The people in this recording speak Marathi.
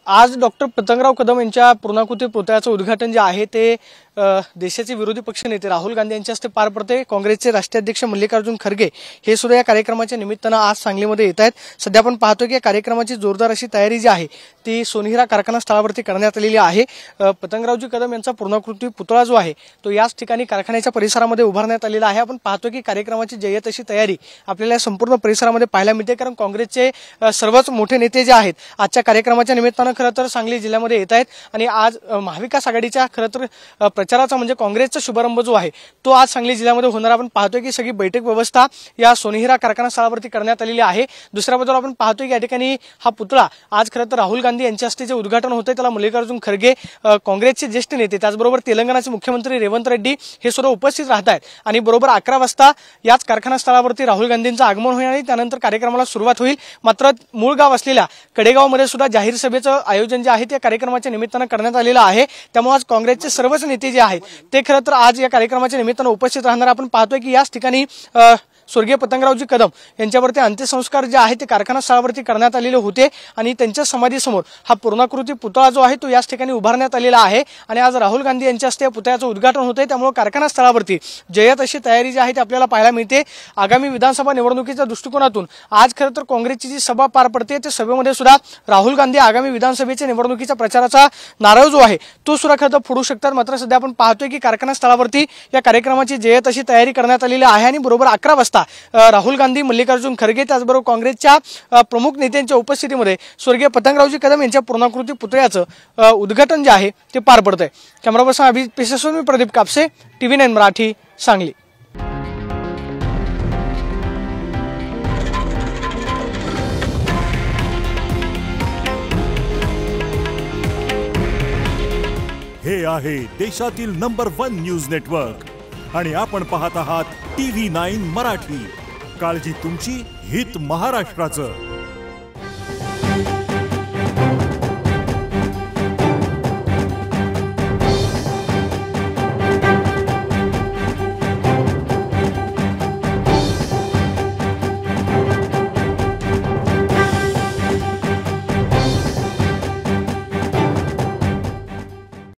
आज डॉक्टर पतंगराव कदम यांच्या पूर्णाकृती पुतळ्याचं उद्घाटन जे आहे ते देशाचे विरोधी पक्षनेते राहुल गांधी यांच्या हस्ते पार पडते। काँग्रेसचे राष्ट्रीय अध्यक्ष मल्लिकार्जुन खरगे हे सुद्धा या कार्यक्रमाच्या निमित्तानं आज सांगलीमध्ये येत आहेत। सध्या आपण पाहतो की या कार्यक्रमाची जोरदार अशी तयारी जी आहे ती सोनिरा कारखाना स्थळावरती करण्यात आलेली आहे। पतंगरावजी कदम यांचा पूर्णाकृती पुतळा जो आहे तो याच ठिकाणी कारखान्याच्या परिसरामध्ये उभारण्यात आलेला आहे। आपण पाहतो की कार्यक्रमाची जय्यत अशी तयारी आपल्याला संपूर्ण परिसरामध्ये पाहायला मिळते, कारण काँग्रेसचे सर्वच मोठे नेते जे आहेत आजच्या कार्यक्रमाच्या निमित्तानं खरं तर सांगली जिल्ह्यामध्ये येत आहेत आणि आज महाविकास आघाडीच्या खरं तर प्रचाराचा म्हणजे काँग्रेसचा शुभारंभ जो आहे तो आज सांगली जिल्ह्यामध्ये होणार। आपण पाहतोय की सगळी बैठक व्यवस्था या सोनिरा कारखाना स्थळावरती करण्यात आलेली आहे। दुसऱ्या बाजूला आपण पाहतोय की या ठिकाणी हा पुतळा आज खरं तर राहुल गांधी यांच्या हस्ते जे उद्घाटन होते त्याला मल्लिकार्जुन खरगे काँग्रेसचे ज्येष्ठ नेते त्याचबरोबर तेलंगणाचे मुख्यमंत्री रेवंत रेड्डी हे सुद्धा उपस्थित राहत आहेत आणि बरोबर 11 वाजता याच कारखाना स्थळावरती राहुल गांधींचं आगमन होईल आणि त्यानंतर कार्यक्रमाला सुरुवात होईल। मात्र मूळ गाव असलेल्या कडेगावमध्ये सुद्धा जाहीर सभेचं आयोजन जे आहे ते कार्यक्रमाच्या निमित्तानं करण्यात आलेलं आहे। त्यामुळे आज काँग्रेसचे सर्वच नेते जे आहेत ते खरं तर आज या कार्यक्रमाच्या निमित्तानं उपस्थित राहणार। आपण पाहतोय की याच ठिकाणी स्वर्गीय पतंगरावजी कदम यांच्यावरती अंत्यसंस्कार जे आहे ते कारखाना स्थळावरती करण्यात आलेले होते आणि त्यांच्या समाधीसमोर हा पूर्णाकृती पुतळा जो आहे तो याच ठिकाणी उभारण्यात आलेला आहे आणि आज राहुल गांधी यांच्या हस्ते पुतळ्याचं उद्घाटन होते। त्यामुळे कारखाना स्थळावरती जय्यत अशी तयारी जी आहे ती आपल्याला पाहायला मिळते। आगामी विधानसभा निवडणुकीच्या दृष्टिकोनातून आज खरं तर काँग्रेसची जी सभा पार पडते त्या सभेमध्ये सुद्धा राहुल गांधी आगामी विधानसभेच्या निवडणुकीच्या प्रचाराचा नारळ जो आहे तो सुद्धा खरं तर फोडू शकतात। मात्र सध्या आपण पाहतोय की कारखाना स्थळावरती या कार्यक्रमाची जय्यत अशी तयारी करण्यात आलेली आहे आणि बरोबर 11 वाजता राहुल गांधी, मल्लिकार्जुन खरगे त्याचबरोबर काँग्रेसच्या प्रमुख नेत्यांच्या उपस्थितीमध्ये स्वर्गीय पतंगरावजी कदम यांच्या पूर्णाकृती पुतळ्याचं उद्घाटन जे आहे ते पार पडतंय। कॅमेरा पर्सन अभिजित पेशेसोर, मी प्रदीप कापसे, TV9 मराठी, सांगली। हे आहे देशातील नंबर 1 न्यूज नेटवर्क आणि आपण पाहत आहात TV9 मराठी। काळजी तुमची, हित महाराष्ट्राचं।